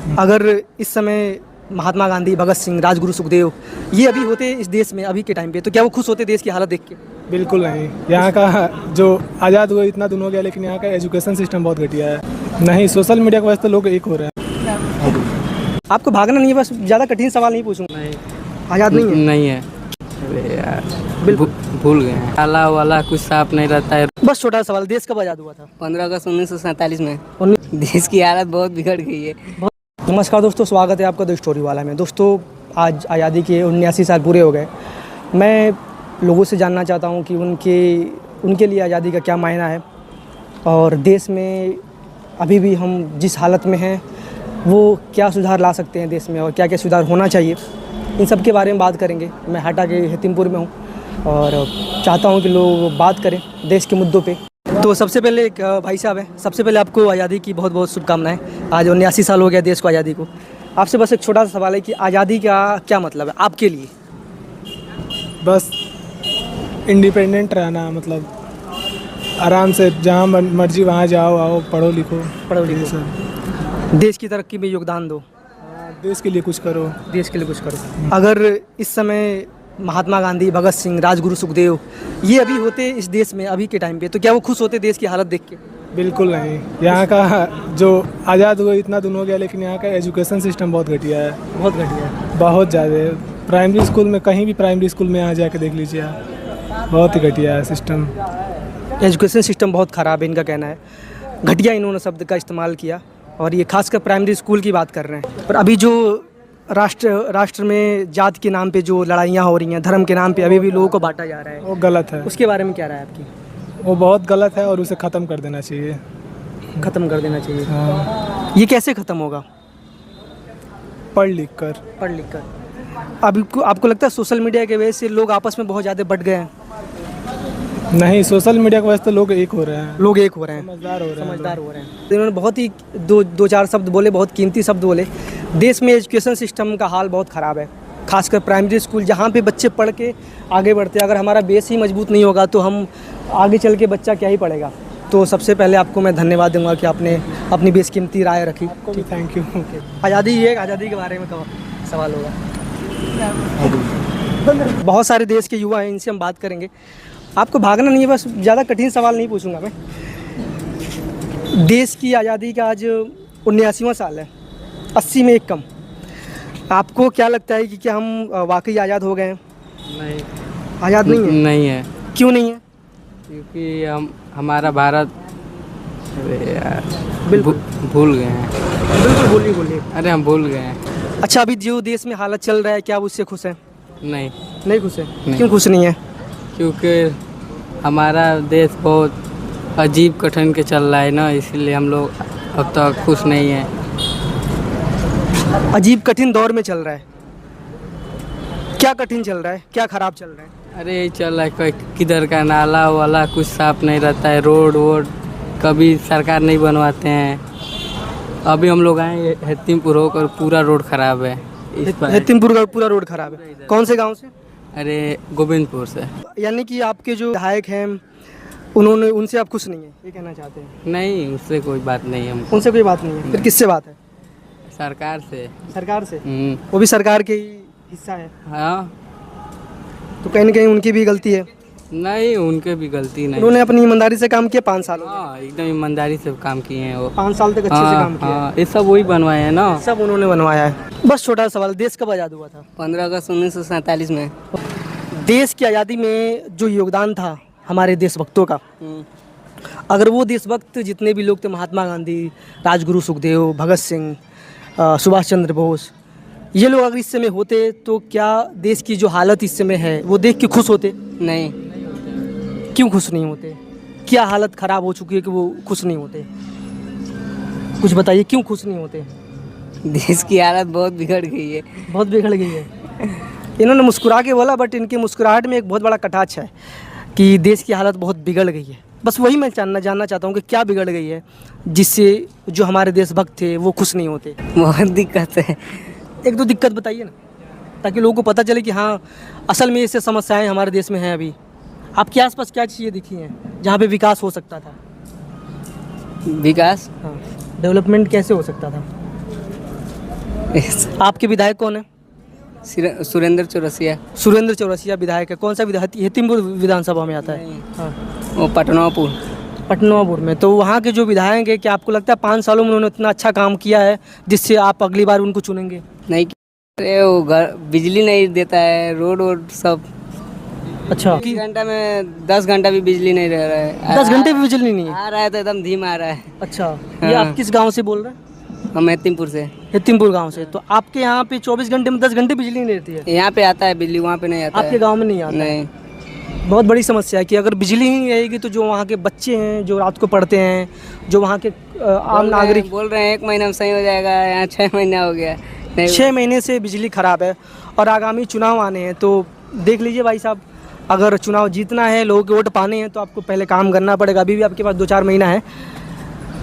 अगर इस समय महात्मा गांधी, भगत सिंह, राजगुरु, सुखदेव ये अभी होते इस देश में अभी के टाइम पे, तो क्या वो खुश होते देश की हालत देख के? बिल्कुल नहीं। यहाँ का जो आज़ाद हुआ इतना दिन हो गया, लेकिन यहाँ का एजुकेशन सिस्टम बहुत घटिया है। नहीं, सोशल मीडिया की वजह से लोग एक हो रहे हैं। आपको भागना नहीं है, बस ज़्यादा कठिन सवाल नहीं पूछूंगा। नहीं, आज़ाद नहीं है? नहीं है। अरे यार, बिल्कुल भूल गए हैं। काला वाला कुछ साफ नहीं रहता है। बस छोटा सा सवाल, देश कब आज़ाद हुआ था? 15 अगस्त 1947 में। 19 देश की हालत बहुत बिगड़ गई है। नमस्कार दोस्तों, स्वागत है आपका द स्टोरी वाला में। दोस्तों, आज आज़ादी के 79 साल पूरे हो गए। मैं लोगों से जानना चाहता हूं कि उनके लिए आज़ादी का क्या मायना है, और देश में अभी भी हम जिस हालत में हैं वो क्या सुधार ला सकते हैं देश में, और क्या क्या सुधार होना चाहिए, इन सब के बारे में बात करेंगे। मैं हाटा के हतिमपुर में हूँ और चाहता हूँ कि लोग बात करें देश के मुद्दों पे। तो सबसे पहले एक भाई साहब हैं, सबसे पहले आपको आज़ादी की बहुत बहुत शुभकामनाएं। आज 79 साल हो गया देश को आज़ादी को। आपसे बस एक छोटा सा सवाल है कि आज़ादी का क्या मतलब है आपके लिए? बस इंडिपेंडेंट रहना, मतलब आराम से जहाँ मर्जी वहाँ जाओ, आओ, पढ़ो लिखो। सर, देश की तरक्की में योगदान दो, देश के लिए कुछ करो। देश के लिए कुछ करो। अगर इस समय महात्मा गांधी, भगत सिंह, राजगुरु, सुखदेव ये अभी होते इस देश में अभी के टाइम पे, तो क्या वो खुश होते देश की हालत देख के? बिल्कुल नहीं। यहाँ का जो आज़ाद हुआ इतना दिन हो गया, लेकिन यहाँ का एजुकेशन सिस्टम बहुत घटिया है। बहुत घटिया है। बहुत ज़्यादा। प्राइमरी स्कूल में, कहीं भी प्राइमरी स्कूल में यहाँ जाके देख लीजिए आप, बहुत ही घटिया है सिस्टम। एजुकेशन सिस्टम बहुत ख़राब है, इनका कहना है। घटिया इन्होंने शब्द का इस्तेमाल किया, और ये खासकर प्राइमरी स्कूल की बात कर रहे हैं। पर अभी जो राष्ट्र में जात के नाम पे जो लड़ाइयाँ हो रही हैं, धर्म के नाम पे अभी भी लोगों को बांटा जा रहा है, वो गलत है। उसके बारे में क्या राय है आपकी? वो बहुत गलत है और उसे ख़त्म कर देना चाहिए। ख़त्म कर देना चाहिए। हाँ। ये कैसे ख़त्म होगा? पढ़ लिख कर। पढ़ लिख कर। अभी आपको लगता है सोशल मीडिया की वजह से लोग आपस में बहुत ज़्यादा बढ़ गए हैं? नहीं, सोशल मीडिया की वजह से लोग एक हो रहे हैं। लोग एक हो रहे हैं, समझदार हो रहे हैं। समझदार हो रहे हैं। इन्होंने बहुत ही दो चार शब्द बोले, बहुत कीमती शब्द बोले। देश में एजुकेशन सिस्टम का हाल बहुत ख़राब है, खासकर प्राइमरी स्कूल जहाँ पे बच्चे पढ़ के आगे बढ़ते हैं। अगर हमारा बेस ही मजबूत नहीं होगा तो हम आगे चल के बच्चा क्या ही पढ़ेगा। तो सबसे पहले आपको मैं धन्यवाद दूंगा कि आपने अपनी बेशकीमती राय रखी। Thank you. आज़ादी के बारे में सवाल होगा। बहुत सारे देश के युवा हैं, इनसे हम बात करेंगे। आपको भागना नहीं है, बस ज़्यादा कठिन सवाल नहीं पूछूंगा मैं। देश की आज़ादी का आज 79वां साल है, 80 में एक कम। आपको क्या लगता है कि क्या हम वाकई आज़ाद हो गए हैं? नहीं, आज़ाद नहीं है? नहीं है। क्यों नहीं है? क्योंकि हमारा भारत, अरे यार, बिल्कुल भूल गए हैं। बिल्कुल बोलिए। अरे हम भूल गए हैं। अच्छा, अभी जो देश में हालत चल रहा है, क्या आप उससे खुश हैं? नहीं, नहीं खुश है? नहीं। क्यों खुश नहीं है? क्योंकि हमारा देश बहुत अजीब कठिन के चल रहा है ना, इसलिए हम लोग अब तक खुश नहीं हैं। अजीब कठिन दौर में चल रहा है। क्या कठिन चल रहा है, क्या खराब चल रहा है? अरे यही चल रहा है, किधर का नाला वाला कुछ साफ नहीं रहता है, रोड वोड कभी सरकार नहीं बनवाते हैं। अभी हम लोग आए हतिमपुर होकर, पूरा रोड खराब है। हतिमपुर का पूरा रोड खराब है। कौन से गांव से? अरे गोविंदपुर से। यानी कि आपके जो विधायक हैं उनसे आप खुश नहीं हैं, ये कहना चाहते हैं? नहीं, उससे कोई बात नहीं है हमको। उनसे कोई बात नहीं है, फिर किससे बात है? सरकार से। सरकार से? वो भी सरकार के ही हिस्सा है, हाँ। तो कहीं ना कहीं उनकी भी गलती है। नहीं, उनके भी गलती नहीं। उन्होंने अपनी ईमानदारी से काम किया 5 साल हो गए। हाँ, एकदम ईमानदारी से काम किए हैं वो। 5 साल तक अच्छे से काम किया। हाँ, ये सब वही बनवाए हैं ना। सब उन्होंने बनवाया है। बस छोटा सवाल, देश कब आज़ाद हुआ था? 15 अगस्त 1947 में। देश की आज़ादी में जो योगदान था हमारे देशभक्तों का, अगर वो देशभक्त जितने भी लोग थे, महात्मा गांधी, राजगुरु, सुखदेव, भगत सिंह, सुभाष चंद्र बोस, ये लोग अगर इस समय होते तो क्या देश की जो हालत इस समय है वो देख के खुश होते? नहीं। क्यों खुश नहीं होते? क्या हालत ख़राब हो चुकी है कि वो खुश नहीं होते? कुछ बताइए, क्यों खुश नहीं होते? देश की हालत बहुत बिगड़ गई है। बहुत बिगड़ गई है। इन्होंने मुस्कुरा के बोला, बट इनकी मुस्कुराहट में एक बहुत बड़ा कटाक्ष है कि देश की हालत बहुत बिगड़ गई है। बस वही मैं जानना चाहता हूँ कि क्या बिगड़ गई है जिससे जो हमारे देशभक्त थे वो खुश नहीं होते? बहुत दिक्कत है। एक दो दिक्कत बताइए ना, ताकि लोगों को पता चले कि हाँ, असल में ऐसे समस्याएं हमारे देश में हैं। अभी आपके आसपास क्या चीज़ें दिखी हैं जहाँ पे विकास हो सकता था? विकास? हाँ, डेवलपमेंट कैसे हो सकता था? आपके विधायक कौन है? सुरेंद्र चौरसिया। सुरेंद्र चौरसिया विधायक है। कौन सा विधायक? हतिमपुर विधानसभा में आता है। हाँ, वो पटनापुर। पटनापुर में। तो वहाँ के जो विधायक हैं, क्या आपको लगता है 5 सालों में उन्होंने इतना अच्छा काम किया है जिससे आप अगली बार उनको चुनेंगे? नहीं, अरे वो घर बिजली नहीं देता है, रोड वोड सब। अच्छा, 20 घंटा में 10 घंटा भी बिजली नहीं रह रहा है। 10 घंटे भी बिजली नहीं है? आ रहा है तो एकदम धीमा आ रहा है। अच्छा, ये आप किस गांव से बोल रहे हैं? हम हतिमपुर से। हतिमपुर गांव से। तो आपके यहाँ पे 24 घंटे में 10 घंटे बिजली नहीं रहती है? यहाँ पे आता है बिजली, वहाँ पे नहीं आता आपके है। गांव में नहीं आता? नहीं। बहुत बड़ी समस्या है कि अगर बिजली ही नहीं रहेगी तो जो वहाँ के बच्चे हैं जो रात को पढ़ते हैं, जो वहाँ के आम नागरिक बोल रहे हैं 1 महीना में सही हो जाएगा, यहाँ 6 महीना हो गया। नहीं, 6 महीने से बिजली ख़राब है और आगामी चुनाव आने हैं। तो देख लीजिए भाई साहब, अगर चुनाव जीतना है, लोगों के वोट पाने हैं तो आपको पहले काम करना पड़ेगा। अभी भी आपके पास 2-4 महीना है।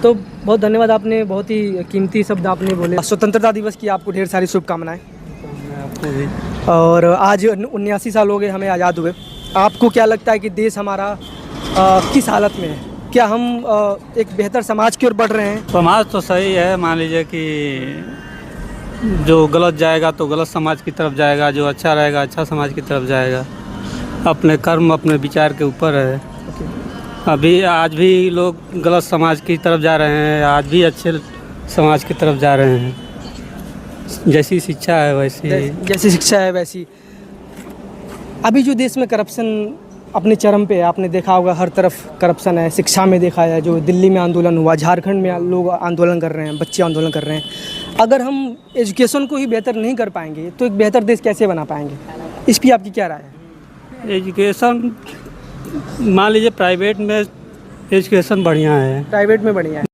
तो बहुत धन्यवाद, आपने बहुत ही कीमती शब्द आपने बोले। स्वतंत्रता दिवस की आपको ढेर सारी शुभकामनाएं। और आज 79 साल हो गए हमें आज़ाद हुए। आपको क्या लगता है कि देश हमारा किस हालत में है? क्या हम एक बेहतर समाज की ओर बढ़ रहे हैं? समाज तो सही है, मान लीजिए कि जो गलत जाएगा तो गलत समाज की तरफ जाएगा, जो अच्छा रहेगा अच्छा समाज की तरफ जाएगा। अपने कर्म अपने विचार के ऊपर है। अभी आज भी लोग गलत समाज की तरफ जा रहे हैं, आज भी अच्छे समाज की तरफ जा रहे हैं। जैसी शिक्षा है वैसी। जैसी शिक्षा है वैसी। अभी जो देश में करप्शन अपने चरम पे है, आपने देखा होगा हर तरफ करप्शन है। शिक्षा में देखा है, जो दिल्ली में आंदोलन हुआ, झारखंड में लोग आंदोलन कर रहे हैं, बच्चे आंदोलन कर रहे हैं। अगर हम एजुकेशन को ही बेहतर नहीं कर पाएंगे तो एक बेहतर देश कैसे बना पाएंगे? इस पर आपकी क्या राय है? एजुकेशन मान लीजिए प्राइवेट में एजुकेशन बढ़िया है। प्राइवेट में बढ़िया है।